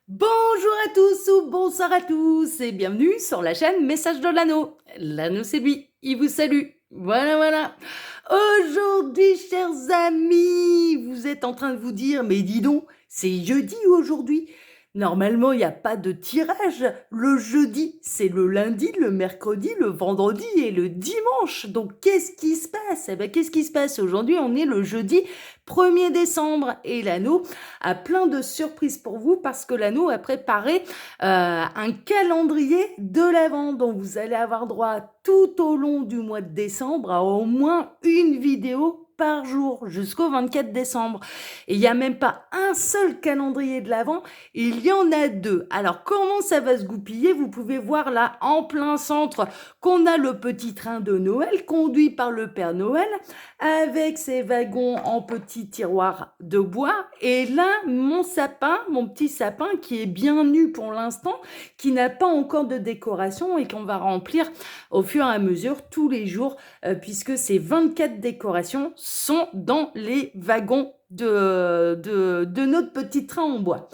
Bonjour à tous ou bonsoir à tous et bienvenue sur la chaîne Message de l'Anneau. L'Anneau c'est lui, il vous salue. Voilà. Aujourd'hui, chers amis, vous êtes en train de vous dire, mais dis donc, c'est jeudi aujourd'hui. Normalement, il n'y a pas de tirage. Le jeudi, c'est le lundi, le mercredi, le vendredi et le dimanche. Donc, qu'est-ce qui se passe? Qu'est-ce qui se passe aujourd'hui? On est le jeudi 1er décembre et l'Anneau a plein de surprises pour vous parce que l'Anneau a préparé un calendrier de l'Avent dont vous allez avoir droit tout au long du mois de décembre à au moins une vidéo par jour jusqu'au 24 décembre. Et il n'y a même pas un seul calendrier de l'Avent, il y en a deux. Alors comment ça va se goupiller? Vous pouvez voir là en plein centre qu'on a le petit train de Noël conduit par le Père Noël avec ses wagons en petits tiroirs de bois. Et là, mon sapin, mon petit sapin qui est bien nu pour l'instant, qui n'a pas encore de décoration et qu'on va remplir au fur et à mesure tous les jours, puisque ces 24 décorations sont dans les wagons de notre petit train en bois.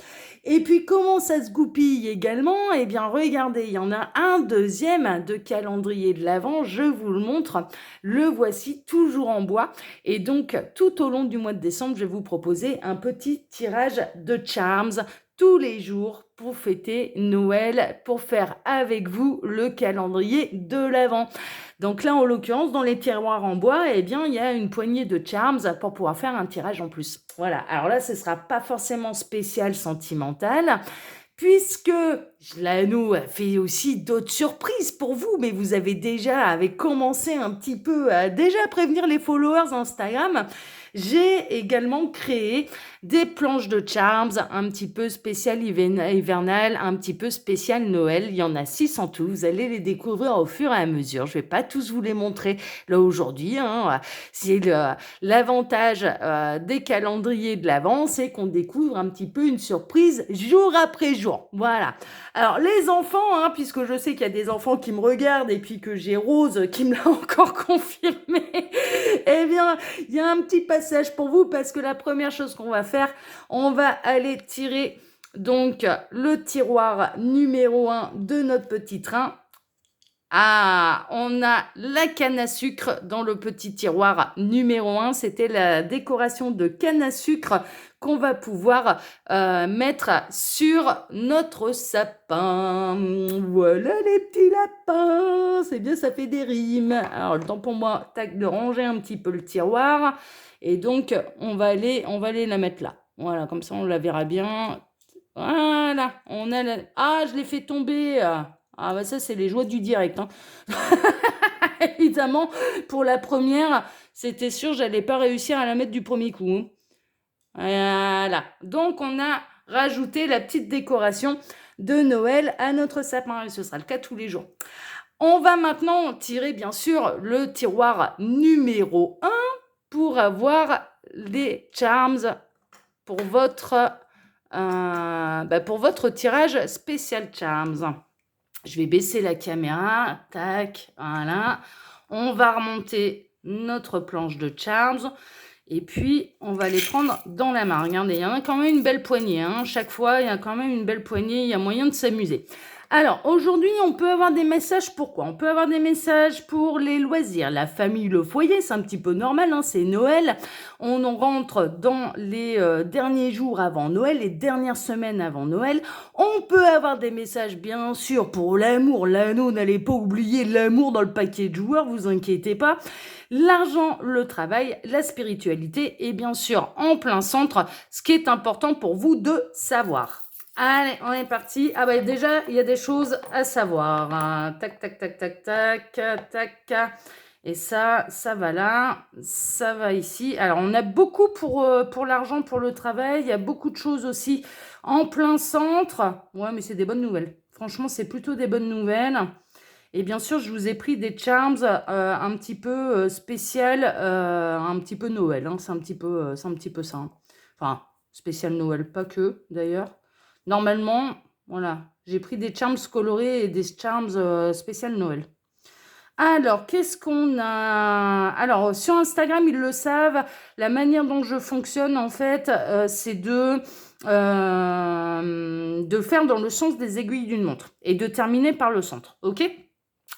Et puis, comment ça se goupille également? Eh bien, regardez, il y en a un deuxième de calendrier de l'Avent, je vous le montre. Le voici, toujours en bois. Et donc, tout au long du mois de décembre, je vais vous proposer un petit tirage de charms tous les jours pour fêter Noël, pour faire avec vous le calendrier de l'Avent. Donc là, en l'occurrence, dans les tiroirs en bois, eh bien, il y a une poignée de charms pour pouvoir faire un tirage en plus. Voilà. Alors là, ce ne sera pas forcément spécial sentimental, puisque l'Anneau a fait aussi d'autres surprises pour vous, mais vous avez commencé un petit peu à déjà prévenir les followers Instagram. J'ai également créé des planches de charms un petit peu spécial hivernal, un petit peu spécial Noël. Il y en a 6 en tout. Vous allez les découvrir au fur et à mesure. Je vais pas tous vous les montrer là aujourd'hui. C'est l'avantage des calendriers de l'Avent, c'est qu'on découvre un petit peu une surprise jour après jour. Voilà. Alors les enfants, puisque je sais qu'il y a des enfants qui me regardent et puis que j'ai Rose qui me l'a encore confirmé, eh bien, il y a un petit passage pour vous parce que la première chose qu'on va faire, on va aller tirer donc le tiroir numéro 1 de notre petit train. Ah, on a la canne à sucre dans le petit tiroir numéro 1. C'était la décoration de canne à sucre qu'on va pouvoir mettre sur notre sapin. Voilà les petits lapins. C'est bien, ça fait des rimes. Alors, le temps pour moi, tac, de ranger un petit peu le tiroir. Et donc, on va aller la mettre là. Voilà, comme ça, on la verra bien. Voilà, on a la... Ah, je l'ai fait tomber. Ah bah ça, c'est les joies du direct. Évidemment, pour la première, c'était sûr, j'allais pas réussir à la mettre du premier coup. Voilà. Donc, on a rajouté la petite décoration de Noël à notre sapin. Et ce sera le cas tous les jours. On va maintenant tirer, bien sûr, le tiroir numéro 1 pour avoir les charms pour votre tirage spécial charms. Je vais baisser la caméra, tac, voilà. On va remonter notre planche de charms et puis on va les prendre dans la main. Regardez, il y en a quand même une belle poignée. Chaque fois, il y a quand même une belle poignée, il y a moyen de s'amuser. Alors, aujourd'hui, on peut avoir des messages pour quoi? On peut avoir des messages pour les loisirs, la famille, le foyer, c'est un petit peu normal, c'est Noël. On en rentre dans les derniers jours avant Noël, les dernières semaines avant Noël. On peut avoir des messages, bien sûr, pour l'amour. L'Anneau, n'allez pas oublier l'amour dans le paquet de joueurs, vous inquiétez pas. L'argent, le travail, la spiritualité et bien sûr, en plein centre, ce qui est important pour vous de savoir. Allez, on est parti. Ah bah déjà, il y a des choses à savoir. Tac, tac, tac, tac, tac, tac. Et ça va là, ça va ici. Alors, on a beaucoup pour l'argent, pour le travail. Il y a beaucoup de choses aussi en plein centre. Ouais, mais c'est des bonnes nouvelles. Franchement, c'est plutôt des bonnes nouvelles. Et bien sûr, je vous ai pris des charms un petit peu spécial, un petit peu Noël. C'est un petit peu ça. Enfin, spécial Noël, pas que d'ailleurs. Normalement, voilà, j'ai pris des charms colorés et des charms spécial Noël. Alors, qu'est-ce qu'on a? Alors, sur Instagram, ils le savent. La manière dont je fonctionne, en fait, c'est de de faire dans le sens des aiguilles d'une montre et de terminer par le centre, ok?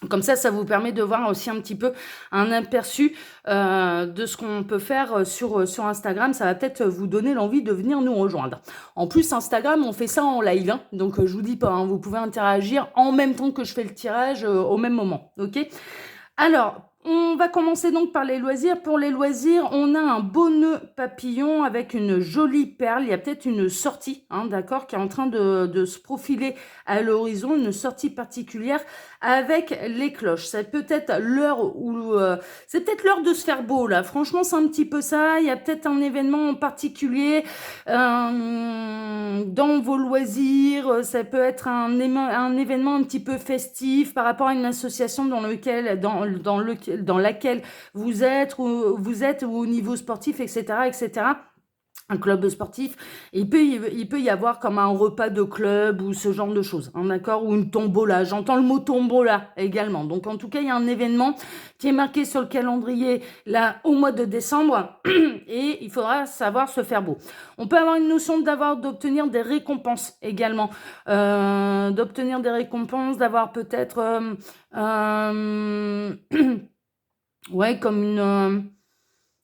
Comme ça vous permet de voir aussi un petit peu un aperçu de ce qu'on peut faire sur Instagram. Ça va peut-être vous donner l'envie de venir nous rejoindre. En plus, Instagram, on fait ça en live, hein, donc je vous dis pas, hein, vous pouvez interagir en même temps que je fais le tirage au même moment, ok? Alors, on va commencer donc par les loisirs. Pour les loisirs, on a un beau nœud papillon avec une jolie perle. Il y a peut-être une sortie, hein, d'accord, qui est en train de se profiler à l'horizon, une sortie particulière avec les cloches. C'est peut-être l'heure c'est peut-être l'heure de se faire beau là. Franchement, c'est un petit peu ça. Il y a peut-être un événement en particulier dans vos loisirs. Ça peut être un événement un petit peu festif par rapport à une association dans laquelle vous êtes ou au niveau sportif, etc., etc. Un club sportif, il peut y avoir comme un repas de club ou ce genre de choses, hein, d'accord, ou une tombola. J'entends le mot tombola également. Donc en tout cas, il y a un événement qui est marqué sur le calendrier là au mois de décembre et il faudra savoir se faire beau. On peut avoir une notion d'obtenir des récompenses également, d'obtenir des récompenses, d'avoir peut-être ouais, comme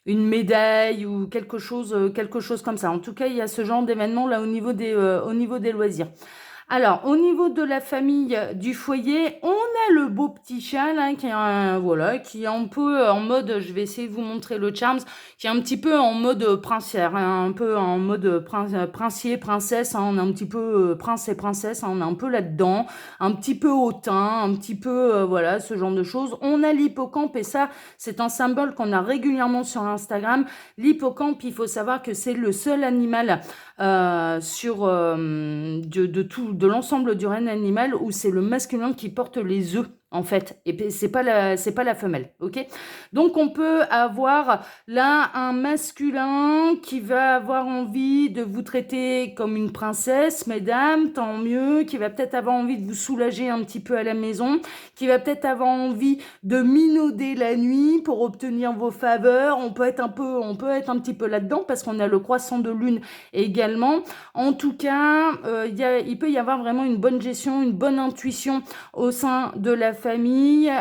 une médaille ou quelque chose comme ça. En tout cas, il y a ce genre d'événement là au niveau des loisirs. Alors, au niveau de la famille du foyer, on a le beau petit chat là, qui est un peu en mode, je vais essayer de vous montrer le Charms, qui est un petit peu en mode princière, hein, un peu en mode princier, princesse, hein, on est un petit peu prince et princesse, hein, on est un peu là-dedans, un petit peu hautain, un petit peu, voilà, ce genre de choses. On a l'hippocampe et ça, c'est un symbole qu'on a régulièrement sur Instagram. L'hippocampe, il faut savoir que c'est le seul animal de l'ensemble du règne animal où c'est le masculin qui porte les œufs en fait, et c'est pas la femelle, ok? Donc on peut avoir là un masculin qui va avoir envie de vous traiter comme une princesse, mesdames, tant mieux, qui va peut-être avoir envie de vous soulager un petit peu à la maison, qui va peut-être avoir envie de minauder la nuit pour obtenir vos faveurs. On peut être un petit peu là-dedans parce qu'on a le croissant de lune également. En tout cas, il peut y avoir vraiment une bonne gestion, une bonne intuition au sein de la famille,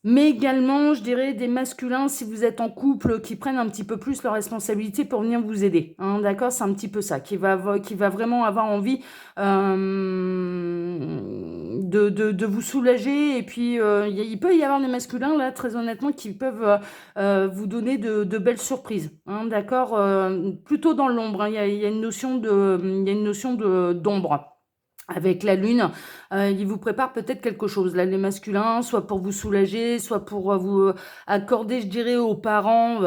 mais également, je dirais, des masculins, si vous êtes en couple, qui prennent un petit peu plus leurs responsabilités pour venir vous aider, hein, d'accord? C'est un petit peu ça, qui va vraiment avoir envie de vous soulager, et puis il peut y avoir des masculins, là, très honnêtement, qui peuvent vous donner de belles surprises, hein, d'accord? Plutôt dans l'ombre, hein, il y a une notion d'ombre. Avec la lune, il vous prépare peut-être quelque chose, là, les masculins, soit pour vous soulager, soit pour vous accorder, je dirais, aux parents,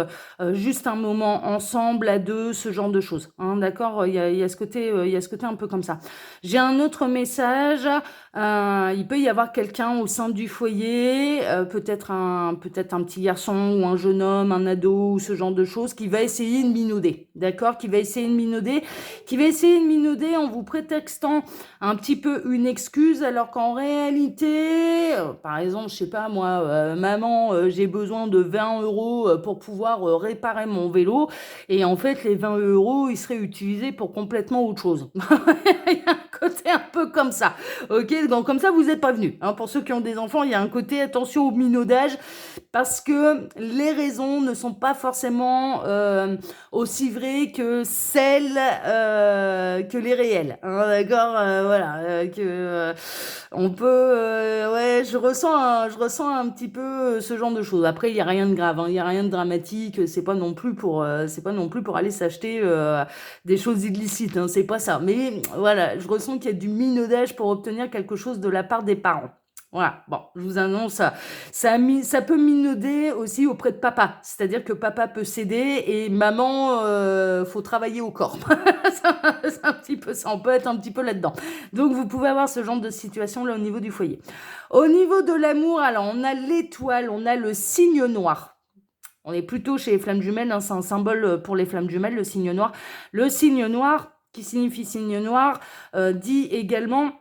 juste un moment ensemble, à deux, ce genre de choses, hein, d'accord? Il y a ce côté un peu comme ça. J'ai un autre message, il peut y avoir quelqu'un au sein du foyer, peut-être un petit garçon ou un jeune homme, un ado, ou ce genre de choses, qui va essayer de minauder, d'accord? Qui va essayer de minauder en vous prétextant un petit peu une excuse, alors qu'en réalité, par exemple, je sais pas moi, maman, j'ai besoin de 20 € pour pouvoir réparer mon vélo, et en fait, les 20 € ils seraient utilisés pour complètement autre chose. Il y a un côté un peu comme ça, ok? Donc comme ça, vous n'êtes pas venus, hein. Pour ceux qui ont des enfants, il y a un côté attention au minaudage, parce que les raisons ne sont pas forcément aussi vraies que celles que les réelles, hein, d'accord, voilà, on peut, ouais, je ressens un petit peu ce genre de choses. Après, il y a rien de grave, hein, il y a rien de dramatique. C'est pas non plus pour aller s'acheter des choses illicites, hein, c'est pas ça. Mais voilà, je ressens qu'il y a du minaudage pour obtenir quelque chose de la part des parents. Voilà, bon, je vous annonce, ça peut minauder aussi auprès de papa. C'est-à-dire que papa peut céder et maman, faut travailler au corps. C'est un petit peu ça, on peut être un petit peu là-dedans. Donc vous pouvez avoir ce genre de situation là au niveau du foyer. Au niveau de l'amour, alors on a l'étoile, on a le signe noir. On est plutôt chez les flammes jumelles, hein, c'est un symbole pour les flammes jumelles, le signe noir. Le signe noir, qui signifie signe noir, dit également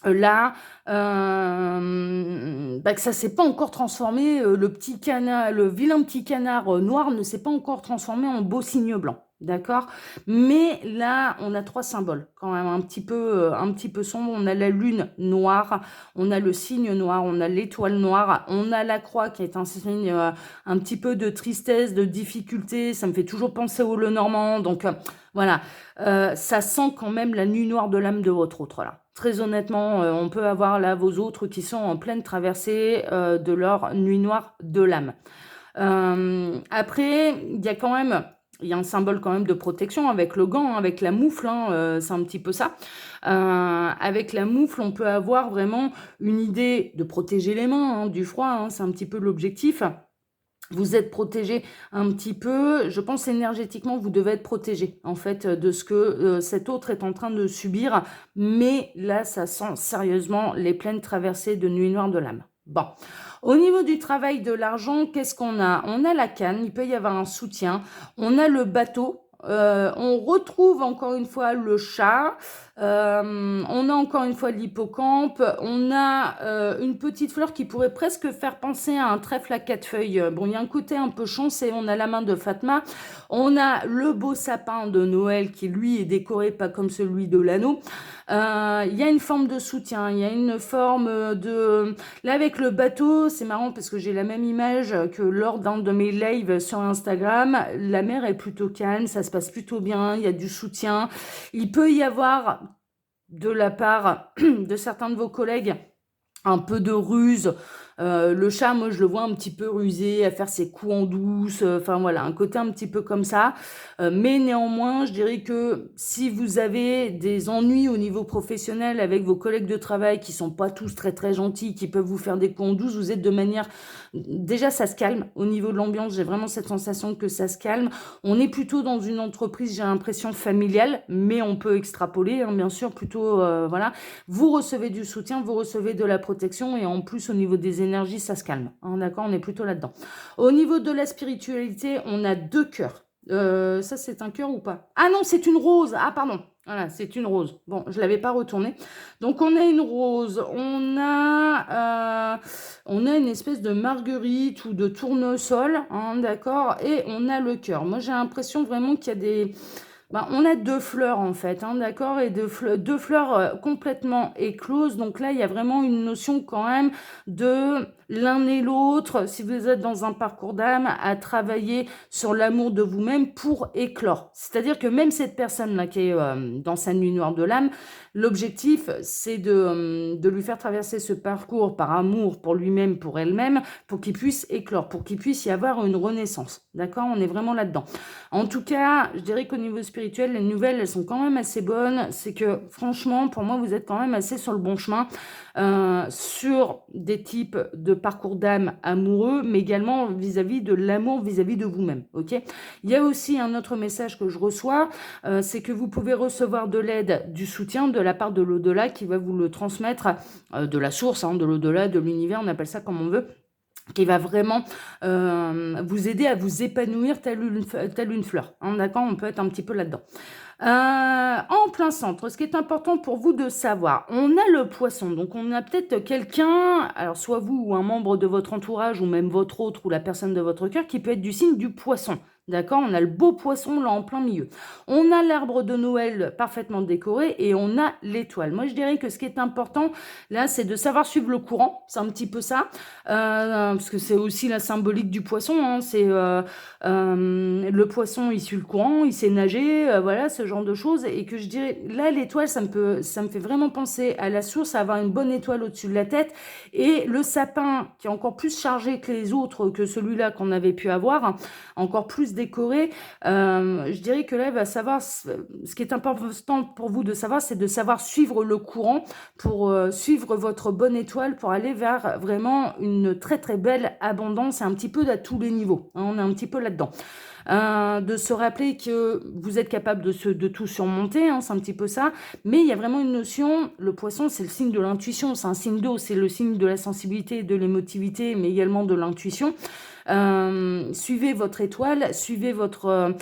là, que ça s'est pas encore transformé, le vilain petit canard noir ne s'est pas encore transformé en beau signe blanc. d'accord? Mais là, on a 3 symboles quand même un petit peu sombres. On a la lune noire, on a le cygne noir, on a l'étoile noire, on a la croix qui est un signe, un petit peu de tristesse, de difficulté. Ça me fait toujours penser au Lenormand, donc voilà. Ça sent quand même la nuit noire de l'âme de votre autre, là. Très honnêtement, on peut avoir là vos autres qui sont en pleine traversée, de leur nuit noire de l'âme. Après, il y a un symbole quand même de protection avec le gant, hein, avec la moufle, hein, c'est un petit peu ça. Avec la moufle, on peut avoir vraiment une idée de protéger les mains, hein, du froid, hein, c'est un petit peu l'objectif. Vous êtes protégé un petit peu, je pense énergétiquement, vous devez être protégé en fait de ce que cet autre est en train de subir, mais là, ça sent sérieusement les pleines traversées de nuit noire de l'âme. Bon, au niveau du travail de l'argent, qu'est-ce qu'on a? On a la canne, il peut y avoir un soutien, on a le bateau, on retrouve encore une fois le chat, on a encore une fois l'hippocampe, on a une petite fleur qui pourrait presque faire penser à un trèfle à 4 feuilles. Bon, il y a un côté un peu chance et on a la main de Fatma. On a le beau sapin de Noël qui lui est décoré pas comme celui de l'anneau. Il y a une forme de soutien, il y a une forme de... Là avec le bateau, c'est marrant parce que j'ai la même image que lors d'un de mes lives sur Instagram. La mer est plutôt calme, ça se passe plutôt bien, il y a du soutien. Il peut y avoir de la part de certains de vos collègues un peu de ruse. Le chat, moi, je le vois un petit peu rusé, à faire ses coups en douce, enfin voilà, un côté un petit peu comme ça. Mais néanmoins, je dirais que si vous avez des ennuis au niveau professionnel avec vos collègues de travail qui sont pas tous très très gentils, qui peuvent vous faire des coups en douce, vous êtes de manière... Déjà, ça se calme. Au niveau de l'ambiance, j'ai vraiment cette sensation que ça se calme. On est plutôt dans une entreprise, j'ai l'impression, familiale, mais on peut extrapoler, hein, bien sûr, plutôt, voilà. Vous recevez du soutien, vous recevez de la protection et en plus au niveau des énergies, ça se calme. Hein, d'accord, on est plutôt là-dedans. Au niveau de la spiritualité, on a 2 cœurs. Ça, c'est un cœur ou pas? Ah non, c'est une rose. Ah, pardon. Voilà, c'est une rose. Bon, je ne l'avais pas retournée. Donc, on a une rose. On a une espèce de marguerite ou de tournesol. Hein, d'accord. Et on a le cœur. Moi, j'ai l'impression vraiment qu'il y a des... Ben, on a 2 fleurs en fait, hein, d'accord, et 2 fleurs complètement écloses. Donc là, il y a vraiment une notion quand même de l'un et l'autre, si vous êtes dans un parcours d'âme, à travailler sur l'amour de vous-même pour éclore. C'est-à-dire que même cette personne-là qui est dans sa nuit noire de l'âme, l'objectif, c'est de lui faire traverser ce parcours par amour pour lui-même, pour elle-même, pour qu'il puisse éclore, pour qu'il puisse y avoir une renaissance. D'accord? On est vraiment là-dedans. En tout cas, je dirais qu'au niveau spirituel, les nouvelles, elles sont quand même assez bonnes. C'est que, franchement, pour moi, vous êtes quand même assez sur le bon chemin sur des types de parcours d'âme amoureux, mais également vis-à-vis de l'amour, vis-à-vis de vous-même. Ok ? Il y a aussi un autre message que je reçois, c'est que vous pouvez recevoir de l'aide, du soutien de la part de l'au-delà qui va vous le transmettre, de la source, hein, de l'au-delà, de l'univers, on appelle ça comme on veut, qui va vraiment vous aider à vous épanouir telle une fleur. Hein, d'accord, on peut être un petit peu là-dedans. En plein centre, ce qui est important pour vous de savoir, on a le poisson, donc on a peut-être quelqu'un, alors soit vous ou un membre de votre entourage ou même votre autre ou la personne de votre cœur qui peut être du signe du poisson. D'accord, on a le beau poisson là en plein milieu. On a l'arbre de Noël parfaitement décoré et on a l'étoile. Moi, je dirais que ce qui est important là, c'est de savoir suivre le courant. C'est un petit peu ça, parce que c'est aussi la symbolique du poisson. Hein, c'est le poisson, il suit le courant, il sait nager, voilà, ce genre de choses. Et que je dirais, là, l'étoile, ça me fait vraiment penser à la source, à avoir une bonne étoile au-dessus de la tête. Et le sapin, qui est encore plus chargé que les autres, que celui-là qu'on avait pu avoir, hein, encore plus décoré, je dirais que là, il va savoir, ce qui est important pour vous de savoir, c'est de savoir suivre le courant pour suivre votre bonne étoile, pour aller vers vraiment une très très belle abondance, et un petit peu à tous les niveaux. Hein, on est un petit peu là-dedans. De se rappeler que vous êtes capable de tout surmonter, hein, c'est un petit peu ça, mais il y a vraiment une notion, le poisson c'est le signe de l'intuition, c'est un signe d'eau, c'est le signe de la sensibilité, de l'émotivité, mais également de l'intuition. Suivez votre étoile, suivez votre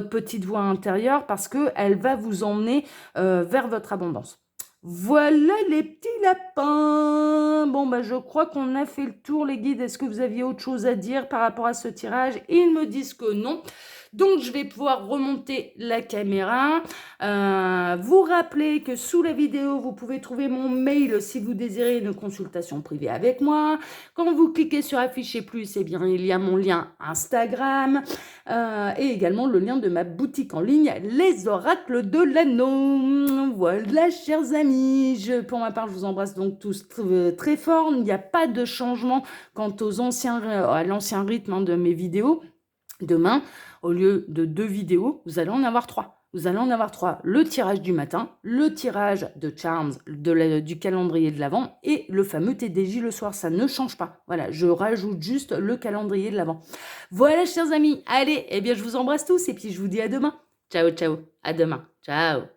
petite voix intérieure parce qu'elle va vous emmener vers votre abondance. Voilà les petits lapins. Bon, bah, je crois qu'on a fait le tour, les guides. Est-ce que vous aviez autre chose à dire par rapport à ce tirage? Ils me disent que non. Donc, je vais pouvoir remonter la caméra. Vous rappeler que sous la vidéo, vous pouvez trouver mon mail si vous désirez une consultation privée avec moi. Quand vous cliquez sur afficher plus, eh bien, il y a mon lien Instagram et également le lien de ma boutique en ligne, Les Oracles de l'Anneau. Voilà, chers amis, pour ma part, je vous embrasse donc tous très fort. Il n'y a pas de changement quant à l'ancien rythme de mes vidéos. Demain, au lieu de 2 vidéos, vous allez en avoir 3. Vous allez en avoir 3. Le tirage du matin, le tirage de Charms du calendrier de l'Avent et le fameux TDJ le soir. Ça ne change pas. Voilà, je rajoute juste le calendrier de l'Avent. Voilà, chers amis. Allez, eh bien, je vous embrasse tous et puis je vous dis à demain. Ciao, ciao. À demain. Ciao.